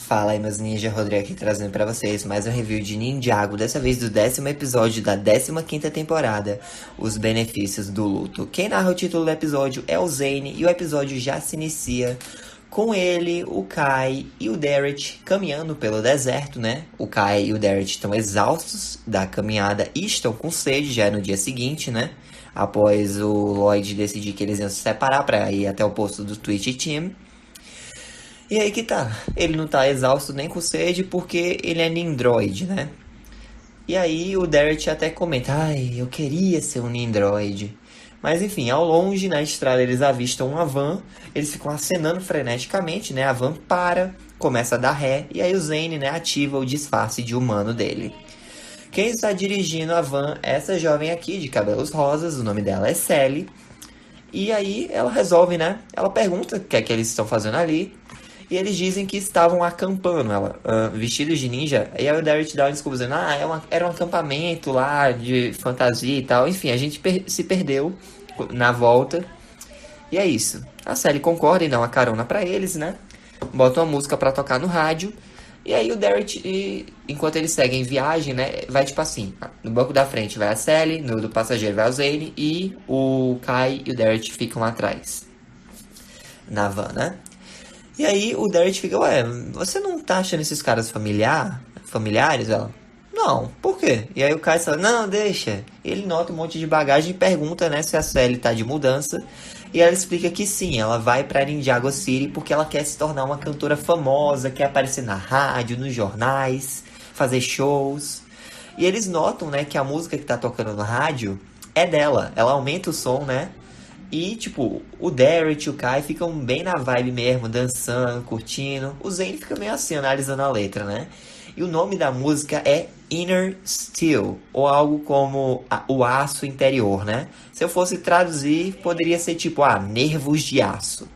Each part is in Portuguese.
Fala aí, meus ninja, Rodrigo aqui trazendo pra vocês mais um review de Ninjago, dessa vez do 10º episódio da 15ª temporada, Os Benefícios do Luto. Quem narra o título do episódio é o Zane e o episódio já se inicia com ele, o Kai e o Derek caminhando pelo deserto, né? O Kai e o Derek estão exaustos da caminhada e estão com sede, já é no dia seguinte, né? Após o Lloyd decidir que eles iam se separar pra ir até o posto do Twitch Team. E aí que tá, ele não tá exausto nem com sede porque ele é Nindroid, né? E aí o Derek até comenta, ai, eu queria ser um Nindroid. Mas enfim, ao longe, na estrada, eles avistam uma van, eles ficam acenando freneticamente, né? A van para, começa a dar ré, e aí o Zane, né, ativa o disfarce de humano dele. Quem está dirigindo a van é essa jovem aqui, de cabelos rosas, o nome dela é Sally. E aí ela resolve, né? Ela pergunta o que é que eles estão fazendo ali. E eles dizem que estavam acampando, vestidos de ninja. E aí o Derek dá uma desculpa dizendo, era um acampamento lá de fantasia e tal. Enfim, a gente se perdeu na volta. E é isso. A Sally concorda e dá uma carona pra eles, né? Bota uma música pra tocar no rádio. E aí o Derek, enquanto eles seguem viagem, né? Vai tipo assim, no banco da frente vai a Sally, no do passageiro vai o Zane. E o Kai e o Derek ficam lá atrás, na van, né? E aí o Derek fica, ué, você não tá achando esses caras familiares? Ela, não, por quê? E aí o Kai fala, não, deixa. Ele nota um monte de bagagem e pergunta, né, se a Sally tá de mudança. E ela explica que sim, ela vai pra Ninjago City porque ela quer se tornar uma cantora famosa, quer aparecer na rádio, nos jornais, fazer shows. E eles notam, né, que a música que tá tocando no rádio é dela. Ela aumenta o som, né? E, tipo, o Derek e o Kai ficam bem na vibe mesmo, dançando, curtindo. O Zane fica meio assim, analisando a letra, né? E o nome da música é Inner Steel, ou algo como o aço interior, né? Se eu fosse traduzir, poderia ser tipo, nervos de aço.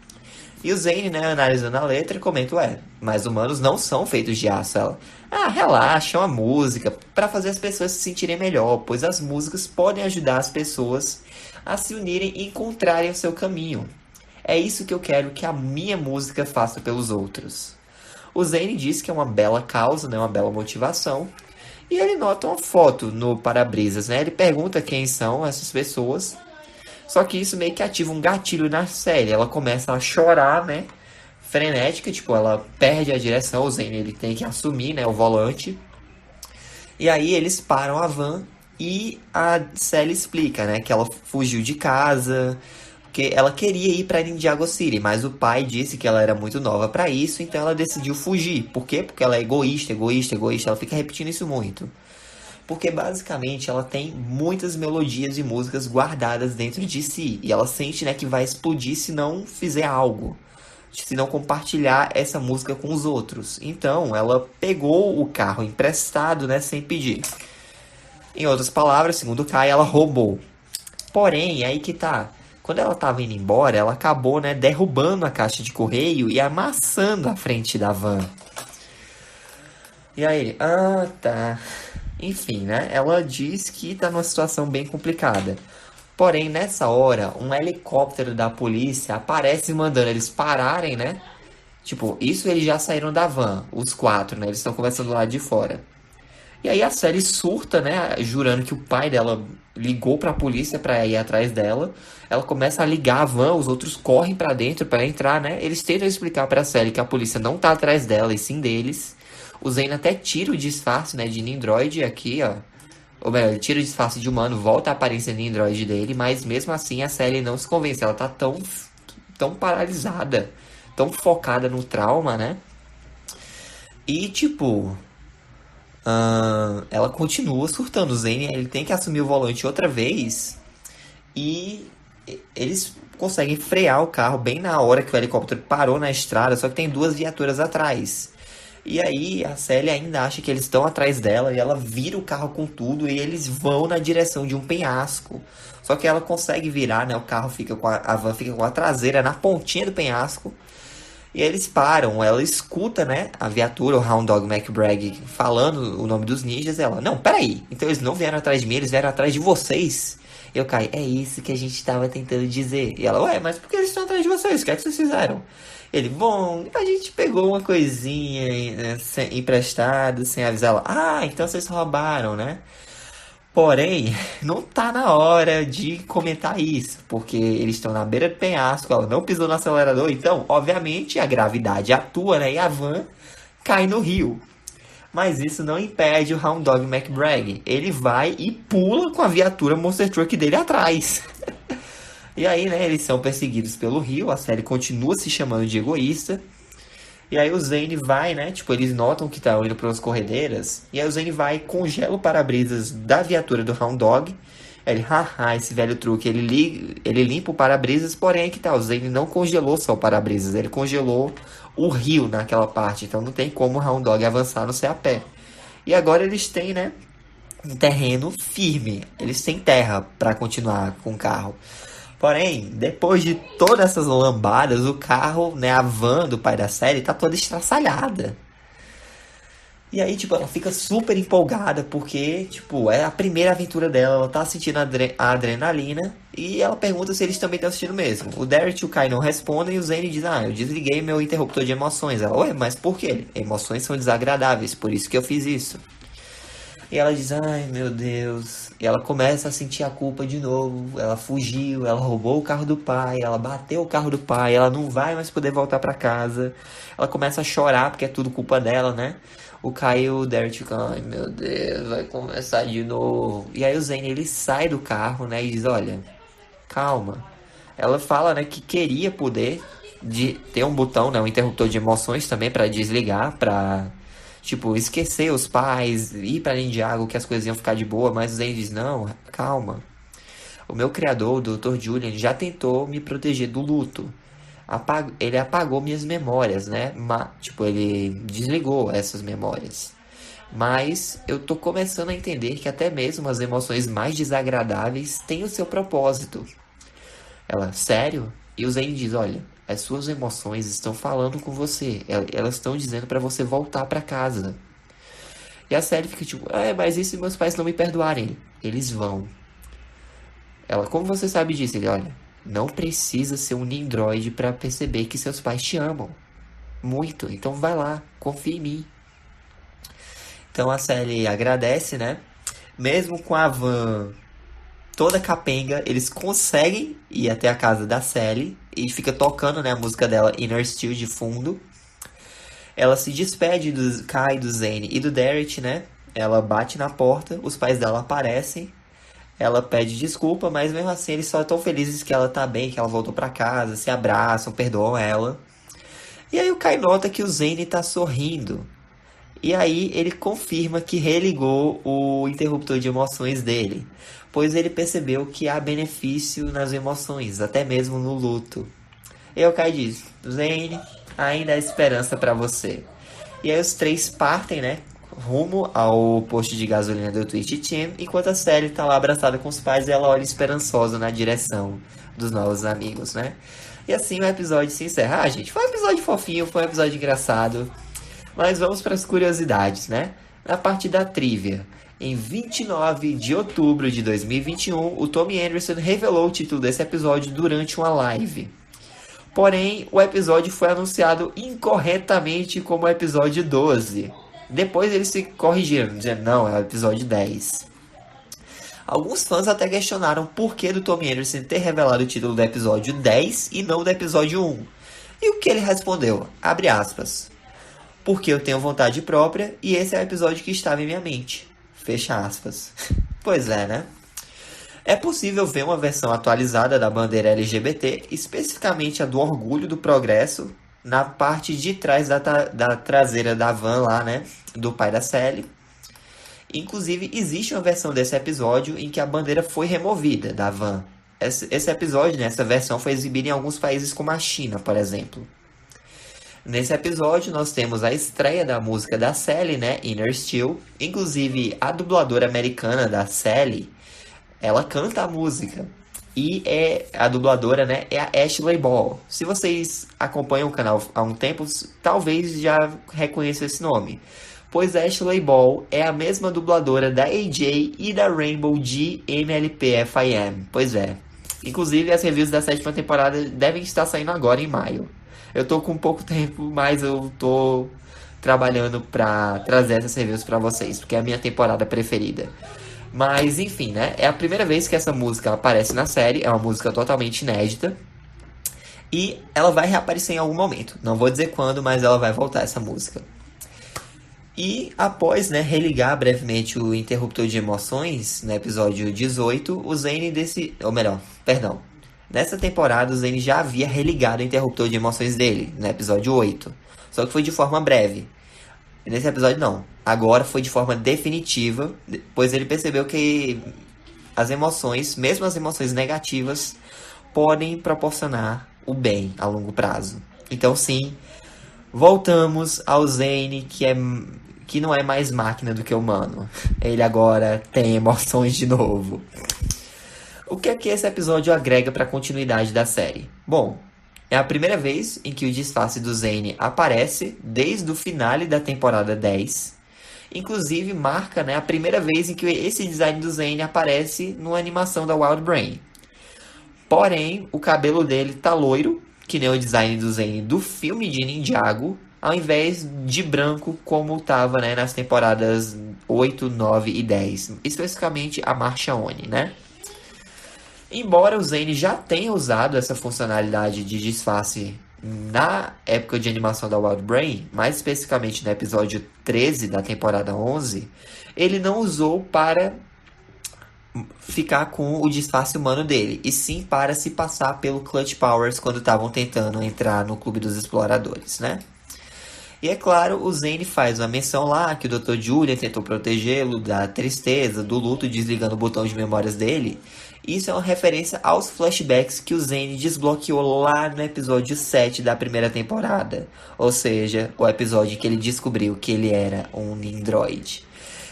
E o Zane, né, analisando a letra, comenta, mas humanos não são feitos de aço. Ela, relaxa, é uma música para fazer as pessoas se sentirem melhor, pois as músicas podem ajudar as pessoas a se unirem e encontrarem o seu caminho. É isso que eu quero que a minha música faça pelos outros. O Zane diz que é uma bela causa, né, uma bela motivação. E ele nota uma foto no para-brisas, né? Ele pergunta quem são essas pessoas. Só que isso meio que ativa um gatilho na série. Ela começa a chorar, né? Frenética, tipo, ela perde a direção. O Zane, ele tem que assumir, né, o volante. E aí eles param a van e a Sally explica, né, que ela fugiu de casa, porque ela queria ir para Ninjago City, mas o pai disse que ela era muito nova para isso, então ela decidiu fugir. Por quê? Porque ela é egoísta. Ela fica repetindo isso muito. Porque basicamente ela tem muitas melodias e músicas guardadas dentro de si. E ela sente, né, que vai explodir se não fizer algo. Se não compartilhar essa música com os outros. Então ela pegou o carro emprestado, né, sem pedir. Em outras palavras, segundo o Kai, ela roubou. Porém, aí que tá. Quando ela tava indo embora, ela acabou, né, derrubando a caixa de correio e amassando a frente da van. E aí, tá. Enfim, né? Ela diz que tá numa situação bem complicada. Porém, nessa hora, um helicóptero da polícia aparece mandando eles pararem, né? Tipo, isso eles já saíram da van, os 4, né? Eles estão conversando lá de fora. E aí a Sally surta, né? Jurando que o pai dela ligou pra polícia pra ir atrás dela. Ela começa a ligar a van, os outros correm pra dentro pra entrar, né? Eles tentam explicar pra Sally que a polícia não tá atrás dela, e sim deles. O Zane até tira o disfarce, né, de Nindroid aqui, ó. Ou melhor, ele tira o disfarce de humano, volta a aparência Nindroid dele, mas mesmo assim a Sally não se convence. Ela tá tão paralisada, tão focada no trauma, né? E, tipo, ela continua surtando. O Zane, ele tem que assumir o volante outra vez. E eles conseguem frear o carro bem na hora que o helicóptero parou na estrada, só que tem 2 viaturas atrás. E aí a Sally ainda acha que eles estão atrás dela e ela vira o carro com tudo e eles vão na direção de um penhasco. Só que ela consegue virar, né? O carro fica a van fica com a traseira na pontinha do penhasco. E aí eles param, ela escuta, né, a viatura, o Hound Dog McBride falando o nome dos ninjas. Ela, não, peraí, então eles não vieram atrás de mim, eles vieram atrás de vocês. Eu caio, é isso que a gente estava tentando dizer. E ela, mas por que eles estão atrás de vocês? O que é que vocês fizeram? Ele, bom, a gente pegou uma coisinha emprestada, sem avisar ela. Ah, então vocês roubaram, né? Porém, não tá na hora de comentar isso, porque eles estão na beira do penhasco, ela não pisou no acelerador, então, obviamente, a gravidade atua, né? E a van cai no rio. Mas isso não impede o Hound Dog McBride. Ele vai e pula com a viatura Monster Truck dele atrás. E aí, né, eles são perseguidos pelo rio, a série continua se chamando de egoísta. E aí o Zane vai, né, tipo, eles notam que tá indo pelas corredeiras. E aí o Zane vai e congela o para-brisas da viatura do Hound Dog. Aí ele, haha, esse velho truque, ele limpa o para-brisas, porém que tá, o Zane não congelou só o para-brisas, ele congelou o rio naquela parte, então não tem como o Hound Dog avançar no céu a pé. E agora eles têm, né, um terreno firme, eles têm terra para continuar com o carro. Porém, depois de todas essas lambadas, o carro, né, a van do pai da série, tá toda estraçalhada. E aí, tipo, ela fica super empolgada porque, tipo, é a primeira aventura dela, ela tá sentindo a adrenalina e ela pergunta se eles também estão assistindo mesmo. O Derek e o Kai não respondem e o Zane diz, eu desliguei meu interruptor de emoções. Ela, ué, mas por quê? Emoções são desagradáveis, por isso que eu fiz isso. E ela diz, ai meu Deus. E ela começa a sentir a culpa de novo. Ela fugiu, ela roubou o carro do pai, ela bateu o carro do pai, ela não vai mais poder voltar pra casa. Ela começa a chorar porque é tudo culpa dela, né? O Kai e o Derek ficam, ai meu Deus, vai começar de novo. E aí o Zane, ele sai do carro, né, e diz, olha, calma. Ela fala, né, que queria poder ter um botão, né, um interruptor de emoções também pra desligar, pra, tipo, esquecer os pais, ir pra Ninjago, que as coisas iam ficar de boa, mas o Zane diz, não, calma. O meu criador, o Dr. Julian, já tentou me proteger do luto. Ele apagou minhas memórias, né? Tipo, ele desligou essas memórias. Mas eu tô começando a entender que até mesmo as emoções mais desagradáveis têm o seu propósito. Ela, sério? E o Zane diz, olha, as suas emoções estão falando com você. Elas estão dizendo pra você voltar pra casa. E a série fica tipo, mas e se meus pais não me perdoarem? Eles vão. Ela, como você sabe disso? Ele, olha, não precisa ser um Nindroid pra perceber que seus pais te amam. Muito. Então vai lá, confia em mim. Então a Sally agradece, né? Mesmo com a van toda capenga, eles conseguem ir até a casa da Sally e fica tocando, né, a música dela Inner Steel de fundo. Ela se despede do Kai, do Zane e do Derek, né? Ela bate na porta, os pais dela aparecem. Ela pede desculpa, mas mesmo assim eles só estão felizes que ela tá bem, que ela voltou pra casa, se abraçam, perdoam ela. E aí o Kai nota que o Zane tá sorrindo. E aí ele confirma que religou o interruptor de emoções dele, pois ele percebeu que há benefício nas emoções, até mesmo no luto. E aí o Kai diz, Zane, ainda há esperança pra você. E aí os três partem, né, rumo ao posto de gasolina do Twitch Team, enquanto a Sally tá lá abraçada com os pais e ela olha esperançosa na direção dos novos amigos, né? E assim o episódio se encerra. Gente, foi um episódio fofinho, foi um episódio engraçado. Mas vamos para as curiosidades, né? Na parte da trivia. Em 29 de outubro de 2021, o Tommy Anderson revelou o título desse episódio durante uma live. Porém, o episódio foi anunciado incorretamente como episódio 12. Depois eles se corrigiram, dizendo, não, é o episódio 10. Alguns fãs até questionaram por que do Tommy Anderson ter revelado o título do episódio 10 e não do episódio 1. E o que ele respondeu? Abre aspas. Porque eu tenho vontade própria e esse é o episódio que estava em minha mente. Fecha aspas. Pois é, né? É possível ver uma versão atualizada da bandeira LGBT, especificamente a do Orgulho do Progresso, na parte de trás da traseira da van lá, né? Do pai da Sally. Inclusive, existe uma versão desse episódio em que a bandeira foi removida da van. Esse episódio, né, essa versão foi exibida em alguns países como a China, por exemplo. Nesse episódio, nós temos a estreia da música da Sally, né, Inner Steel. Inclusive, a dubladora americana da Sally, ela canta a música. E a dubladora, né, é a Ashley Ball. Se vocês acompanham o canal há um tempo, talvez já reconheçam esse nome. Pois a Ashley Ball é a mesma dubladora da AJ e da Rainbow de MLP FIM. Pois é. Inclusive, as reviews da 7ª temporada devem estar saindo agora em maio. Eu tô com pouco tempo, mas eu tô trabalhando pra trazer essas reviews pra vocês, porque é a minha temporada preferida. Mas enfim, né? É a primeira vez que essa música aparece na série, é uma música totalmente inédita. E ela vai reaparecer em algum momento. Não vou dizer quando, mas ela vai voltar essa música. E após, né, religar brevemente o interruptor de emoções, no episódio 18, o Zane desse... Ou melhor, perdão. Nessa temporada, o Zane já havia religado o interruptor de emoções dele, no episódio 8. Só que foi de forma breve. Nesse episódio, não. Agora foi de forma definitiva, pois ele percebeu que as emoções, mesmo as emoções negativas, podem proporcionar o bem a longo prazo. Então, sim, voltamos ao Zane, que não é mais máquina do que humano. Ele agora tem emoções de novo. O que é que esse episódio agrega para a continuidade da série? Bom, é a primeira vez em que o disfarce do Zane aparece desde o finale da temporada 10. Inclusive, marca, né, a primeira vez em que esse design do Zane aparece numa animação da Wild Brain. Porém, o cabelo dele tá loiro, que nem o design do Zane do filme de Ninjago, ao invés de branco como tava, né, nas temporadas 8, 9 e 10. Especificamente a Marcha Oni, né? Embora o Zane já tenha usado essa funcionalidade de disfarce na época de animação da Wild Brain, mais especificamente no episódio 13 da temporada 11, ele não usou para ficar com o disfarce humano dele, e sim para se passar pelo Clutch Powers quando estavam tentando entrar no Clube dos Exploradores, né? E é claro, o Zane faz uma menção lá que o Dr. Julian tentou protegê-lo da tristeza, do luto, desligando o botão de memórias dele. Isso é uma referência aos flashbacks que o Zane desbloqueou lá no episódio 7 da primeira temporada. Ou seja, o episódio em que ele descobriu que ele era um Nindroid.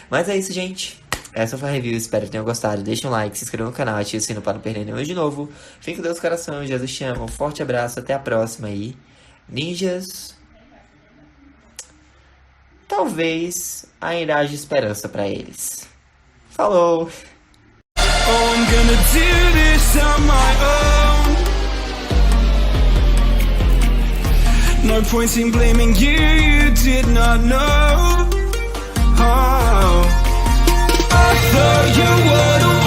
Mas é isso, gente. Essa foi a review, espero que tenham gostado. Deixa um like, se inscreva no canal, ative o sino para não perder nenhum de novo. Fique com Deus no coração, Jesus te ama. Um forte abraço, até a próxima aí. Ninjas... Talvez ainda haja esperança pra eles. Falou! Oh, I'm gonna do this on my own. No point in blaming you, you did not know. Oh, I thought you would